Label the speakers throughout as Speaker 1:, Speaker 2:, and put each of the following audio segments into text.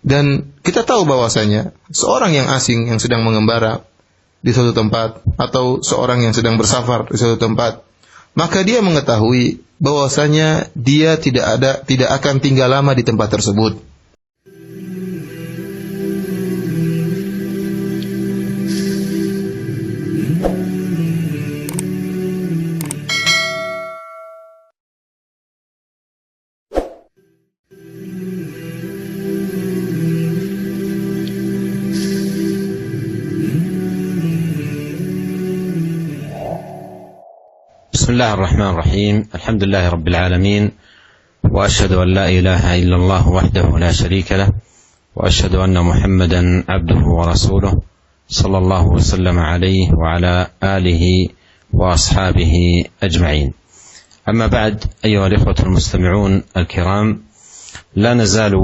Speaker 1: Dan kita tahu bahwasanya seorang yang asing yang sedang mengembara di suatu tempat atau seorang yang sedang bersafar di suatu tempat, maka dia mengetahui bahwasanya dia tidak akan tinggal lama di tempat tersebut.
Speaker 2: بسم الله الرحمن الرحيم. الحمد لله رب العالمين، وأشهد أن لا إله إلا الله وحده لا شريك له، وأشهد أن محمدا عبده ورسوله صلى الله وسلم عليه وعلى آله وأصحابه أجمعين. أما بعد، أيها الإخوة المستمعون الكرام، لا نزال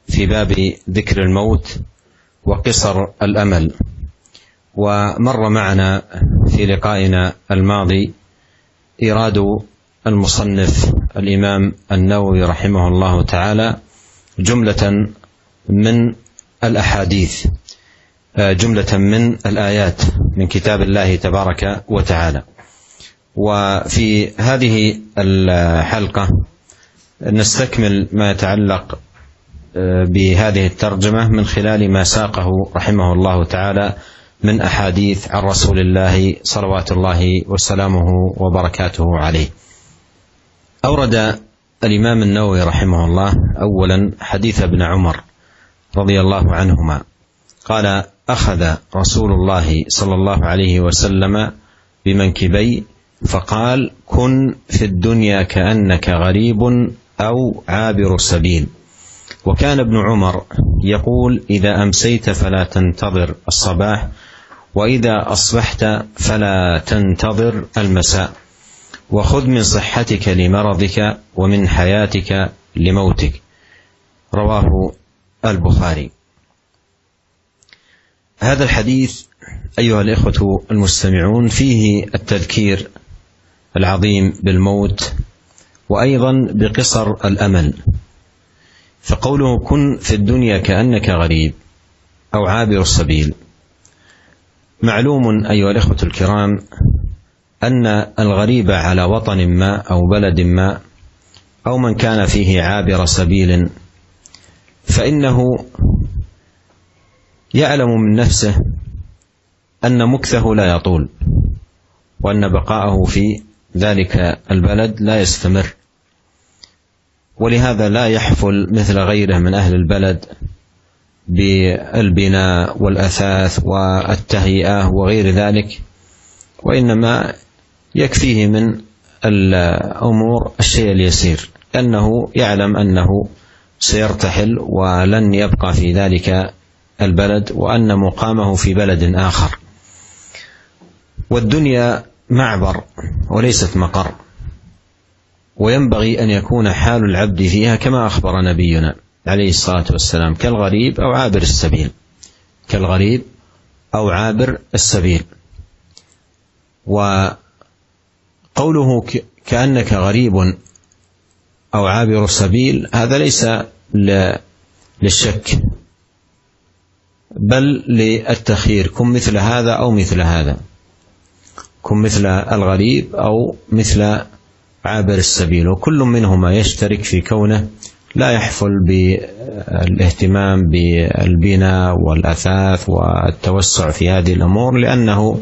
Speaker 2: في باب ذكر الموت وقصر الأمل. ومر معنا في لقائنا الماضي إيراد المصنف الإمام النووي رحمه الله تعالى جملة من الأحاديث، جملة من الآيات من كتاب الله تبارك وتعالى. وفي هذه الحلقة نستكمل ما يتعلق بهذه الترجمة من خلال ما ساقه رحمه الله تعالى من أحاديث عن رسول الله صلوات الله وسلامه وبركاته عليه. أورد الإمام النووي رحمه الله أولا حديث ابن عمر رضي الله عنهما قال: أخذ رسول الله صلى الله عليه وسلم بمنكبي فقال: كن في الدنيا كأنك غريب أو عابر السبيل. وكان ابن عمر يقول: إذا أمسيت فلا تنتظر الصباح، وإذا أصبحت فلا تنتظر المساء، وخذ من صحتك لمرضك ومن حياتك لموتك. رواه البخاري. هذا الحديث أيها الإخوة المستمعون فيه التذكير العظيم بالموت، وأيضا بقصر الأمل. فقوله كن في الدنيا كأنك غريب أو عابر السبيل، معلوم أيها الإخوة الكرام أن الغريب على وطن ما أو بلد ما أو من كان فيه عابر سبيل فإنه يعلم من نفسه أن مكثه لا يطول، وأن بقاءه في ذلك البلد لا يستمر، ولهذا لا يحفل مثل غيره من أهل البلد بالبناء والأثاث والتهيئة وغير ذلك، وإنما يكفيه من الأمور الشيء اليسير، لأنه يعلم أنه سيرتحل ولن يبقى في ذلك البلد، وأن مقامه في بلد آخر. والدنيا معبر وليست مقر، وينبغي أن يكون حال العبد فيها كما أخبر نبينا عليه الصلاة والسلام: كالغريب أو عابر السبيل، كالغريب أو عابر السبيل. وقوله كأنك غريب أو عابر السبيل هذا ليس للشك، بل للتخيير: كن مثل هذا أو مثل هذا، كن مثل الغريب أو مثل عابر السبيل، وكل منهما يشترك في كونه لا يحفل بالاهتمام بالبناء والأثاث والتوسع في هذه الأمور، لأنه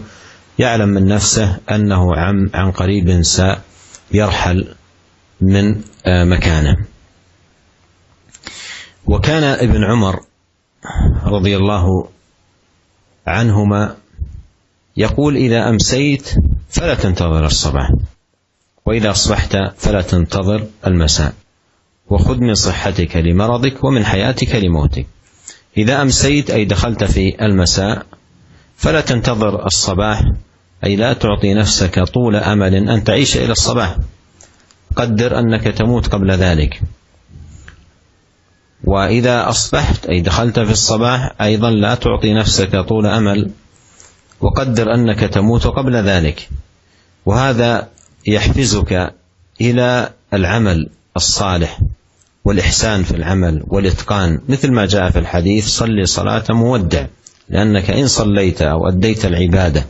Speaker 2: يعلم من نفسه أنه عن قريب سيرحل من مكانه. وكان ابن عمر رضي الله عنهما يقول: إذا أمسيت فلا تنتظر الصباح، وإذا أصبحت فلا تنتظر المساء، وخذ من صحتك لمرضك ومن حياتك لموتك. إذا أمسيت أي دخلت في المساء فلا تنتظر الصباح، أي لا تعطي نفسك طول أمل أن تعيش إلى الصباح، قدر أنك تموت قبل ذلك. وإذا أصبحت أي دخلت في الصباح أيضا لا تعطي نفسك طول أمل، وقدر أنك تموت قبل ذلك. وهذا يحفزك إلى العمل الصالح والإحسان في العمل والإتقان، مثل ما جاء في الحديث: صل صلاة مودع، لأنك إن صليت أو أديت العبادة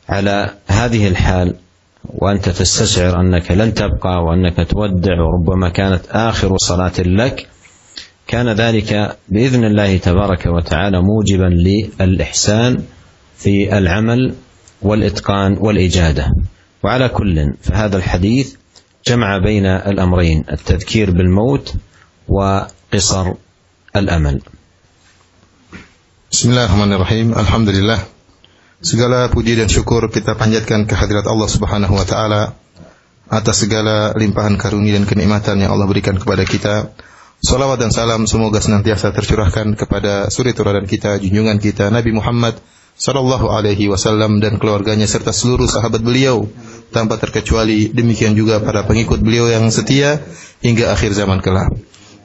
Speaker 2: على هذه الحال وأنت تستشعر أنك لن تبقى وأنك تودع وربما كانت آخر صلاة لك، كان ذلك بإذن الله تبارك وتعالى موجبا للإحسان في العمل والإتقان والإجادة. وعلى كل فهذا الحديث جمع بين الأمرين: التذكير بالموت وقصر الأمل.
Speaker 1: Bismillahirrahmanirrahim. Alhamdulillah. Segala puji dan syukur kita panjatkan kehadirat Allah Subhanahu wa taala atas segala limpahan karunia dan kenikmatan yang Allah berikan kepada kita. Salawat dan salam semoga senantiasa tercurahkan kepada suri tauladan kita, junjungan kita Nabi Muhammad sallallahu alaihi wasallam dan keluarganya serta seluruh sahabat beliau tanpa terkecuali. Demikian juga para pengikut beliau yang setia hingga akhir zaman kelak.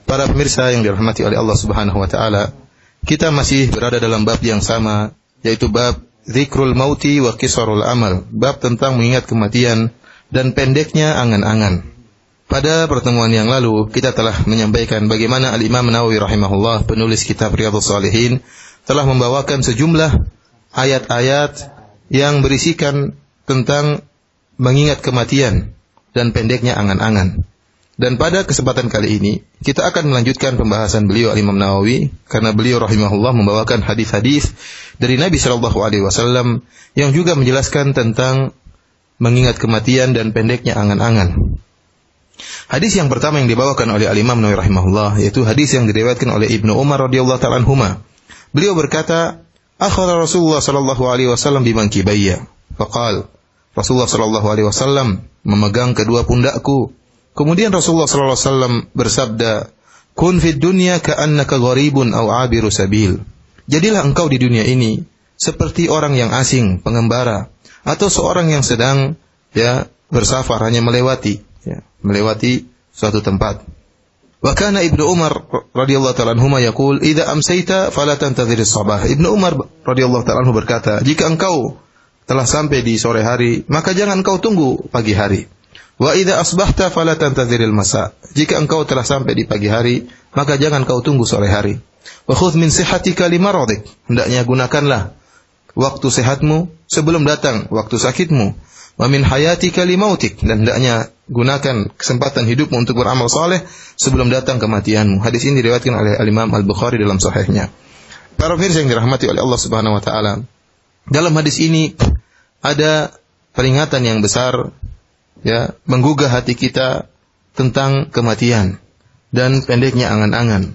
Speaker 1: Para pemirsa yang dirahmati oleh Allah Subhanahu wa taala, kita masih berada dalam bab yang sama, yaitu bab Zikrul Mauti wa Qisarul Amal, bab tentang mengingat kematian dan pendeknya angan-angan. Pada pertemuan yang lalu kita telah menyampaikan bagaimana Al-Imam Nawawi rahimahullah, penulis kitab Riyadhus Shalihin, telah membawakan sejumlah ayat-ayat yang berisikan tentang mengingat kematian dan pendeknya angan-angan. Dan pada kesempatan kali ini kita akan melanjutkan pembahasan beliau Al-Imam Nawawi, karena beliau rahimahullah membawakan hadis-hadis dari Nabi sallallahu alaihi wasallam yang juga menjelaskan tentang mengingat kematian dan pendeknya angan-angan. Hadis yang pertama yang dibawakan oleh Al-Imam Nawawi rahimahullah yaitu hadis yang diriwayatkan oleh Ibnu Umar radhiyallahu ta'ala anhuma. Beliau berkata, "Akhadha Rasulullah sallallahu alaihi wasallam bimankibayya." Faqala, Rasulullah sallallahu alaihi wasallam memegang kedua pundakku. Kemudian Rasulullah sallallahu alaihi wasallam bersabda, "Kun fid dunya ka'annaka gharibun aw 'abiru sabil." Jadilah engkau di dunia ini seperti orang yang asing, pengembara, atau seorang yang sedang bersafar, hanya melewati suatu tempat. Wa kana Ibnu Umar radhiyallahu ta'ala anhuma yaqul, "Idza amsayta fala tantadhir as-sabah." Ibnu Umar radhiyallahu ta'ala anhu berkata, jika engkau telah sampai di sore hari, maka jangan engkau tunggu pagi hari. Wa idza asbahta fala tantadhir al-masa. Jika engkau telah sampai di pagi hari, maka jangan engkau tunggu sore hari. Wa khudh min sihhatika limaradik. Hendaknya gunakanlah waktu sehatmu sebelum datang waktu sakitmu. Wa min hayatika limautik, dan hendaknya gunakan kesempatan hidupmu untuk beramal saleh sebelum datang kematianmu. Hadis ini diriwayatkan oleh Al-Imam Al-Bukhari dalam sahihnya. Para pemirsa yang dirahmati oleh Allah Subhanahu wa taala, dalam hadis ini ada peringatan yang besar, menggugah hati kita tentang kematian dan pendeknya angan-angan.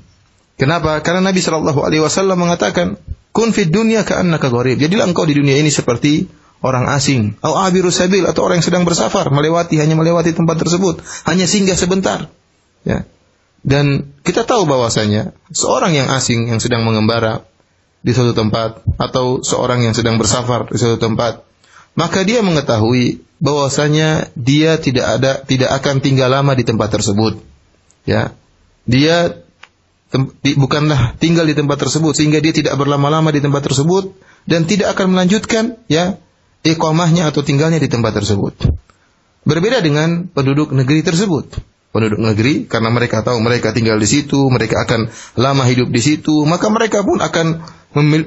Speaker 1: Kenapa? Karena Nabi sallallahu alaihi wasallam mengatakan, "Kun fid dunya ka'annaka gharib." Jadilah engkau di dunia ini seperti orang asing, atau abiru sabil, atau orang yang sedang bersafar, hanya melewati tempat tersebut, hanya singgah sebentar. Dan kita tahu bahwasanya seorang yang asing yang sedang mengembara di suatu tempat, atau seorang yang sedang bersafar di suatu tempat, maka dia mengetahui bahwasanya dia tidak akan tinggal lama di tempat tersebut. Dia bukanlah tinggal di tempat tersebut, sehingga dia tidak berlama-lama di tempat tersebut dan tidak akan melanjutkan iqamahnya atau tinggalnya di tempat tersebut. Berbeda dengan penduduk negeri tersebut. Penduduk negeri, karena mereka tahu mereka tinggal di situ, mereka akan lama hidup di situ, maka mereka pun akan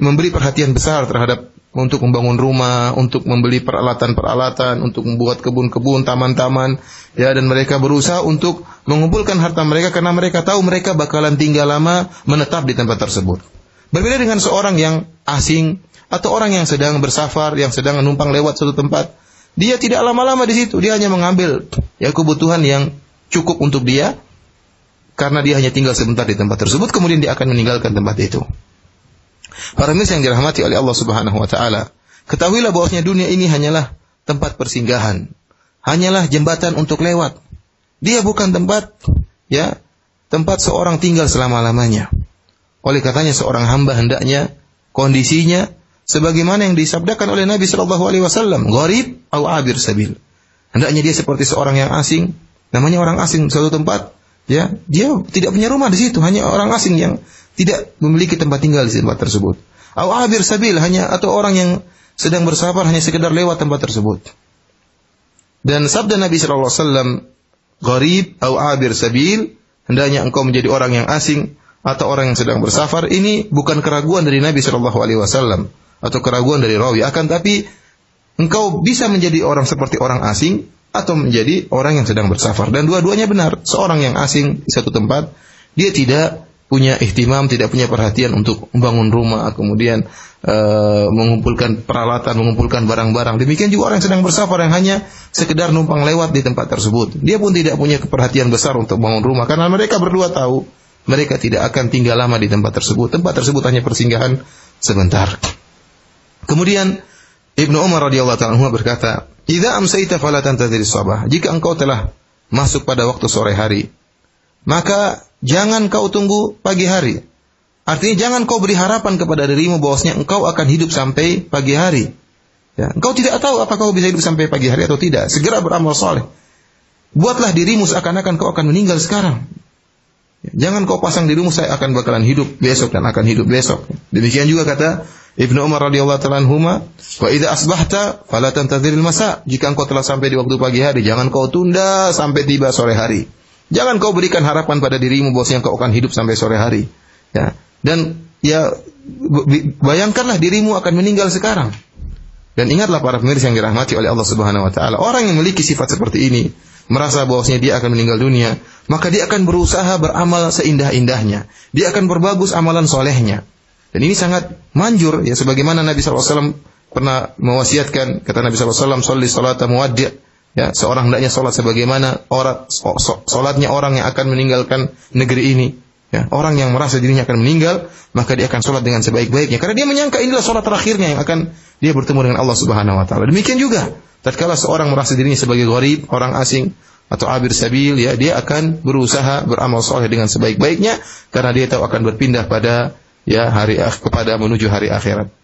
Speaker 1: memberi perhatian besar terhadap untuk membangun rumah, untuk membeli peralatan-peralatan, untuk membuat kebun-kebun, taman-taman, dan mereka berusaha untuk mengumpulkan harta mereka karena mereka tahu mereka bakalan tinggal lama menetap di tempat tersebut. Berbeda dengan seorang yang asing atau orang yang sedang bersafar, yang sedang menumpang lewat suatu tempat, dia tidak lama-lama di situ, dia hanya mengambil kebutuhan yang cukup untuk dia, karena dia hanya tinggal sebentar di tempat tersebut, kemudian dia akan meninggalkan tempat itu. Para pemirsa yang dirahmati oleh Allah Subhanahu wa taala, ketahuilah bahwasanya dunia ini hanyalah tempat persinggahan, hanyalah jembatan untuk lewat. Dia bukan tempat seorang tinggal selama-lamanya. Oleh katanya seorang hamba hendaknya kondisinya sebagaimana yang disabdakan oleh Nabi sallallahu alaihi wasallam, gharib atau abir sabil. Hendaknya dia seperti seorang yang asing, namanya orang asing suatu tempat, dia tidak punya rumah di situ, hanya orang asing yang tidak memiliki tempat tinggal di tempat tersebut. Atau abir sabil, atau orang yang sedang bersafar hanya sekedar lewat tempat tersebut. Dan sabda Nabi sallallahu alaihi wasallam, gharib atau abir sabil, hendaknya engkau menjadi orang yang asing atau orang yang sedang bersafar, ini bukan keraguan dari Nabi Shallallahu Alaihi Wasallam atau keraguan dari rawi. Akan tapi engkau bisa menjadi orang seperti orang asing atau menjadi orang yang sedang bersafar, dan dua-duanya benar. Seorang yang asing di satu tempat, dia tidak punya ihtimam, tidak punya perhatian untuk membangun rumah, kemudian mengumpulkan peralatan, mengumpulkan barang-barang. Demikian juga orang yang sedang bersafar yang hanya sekedar numpang lewat di tempat tersebut. Dia pun tidak punya perhatian besar untuk bangun rumah, karena mereka berdua tahu mereka tidak akan tinggal lama di tempat tersebut. Tempat tersebut hanya persinggahan sebentar. Kemudian Ibnu Umar radhiyallahu ta'ala anhu berkata, "Idza amsayta fala tantadhir as-sabah." Jika engkau telah masuk pada waktu sore hari, maka jangan kau tunggu pagi hari. Artinya jangan kau beri harapan kepada dirimu bahwasanya engkau akan hidup sampai pagi hari. Ya, engkau tidak tahu apakah kau bisa hidup sampai pagi hari atau tidak. Segera beramal soleh. Buatlah dirimu seakan-akan kau akan meninggal sekarang. Ya, jangan kau pasang dirimu saya akan bakalan hidup besok dan akan hidup besok. Demikian juga kata Ibnu Umar radhiyallahu ta'ala anhuma, "Wa idza asbahta fala tantadhiril masa." Jika engkau telah sampai di waktu pagi hari, jangan kau tunda sampai tiba sore hari. Jangan kau berikan harapan pada dirimu bahwasanya engkau akan hidup sampai sore hari. Ya. Dan ya bayangkanlah dirimu akan meninggal sekarang. Dan ingatlah para pemirsa yang dirahmati oleh Allah Subhanahu wa taala, orang yang memiliki sifat seperti ini, merasa bahwasanya dia akan meninggal dunia, maka dia akan berusaha beramal seindah-indahnya. Dia akan berbagus amalan solehnya. Dan ini sangat manjur, ya, sebagaimana Nabi SAW pernah mewasiatkan, kata Nabi SAW, "Sholli sholata muwaddi'." Ya, seorang hendaknya salat sebagaimana salatnya orang yang akan meninggalkan negeri ini. Ya, orang yang merasa dirinya akan meninggal, maka dia akan salat dengan sebaik-baiknya, karena dia menyangka inilah salat terakhirnya yang akan dia bertemu dengan Allah Subhanahu wa taala. Demikian juga tatkala seorang merasa dirinya sebagai gharib, orang asing atau abir sabil, ya, dia akan berusaha beramal saleh dengan sebaik-baiknya, karena dia tahu akan berpindah pada, ya, kepada menuju hari akhirat.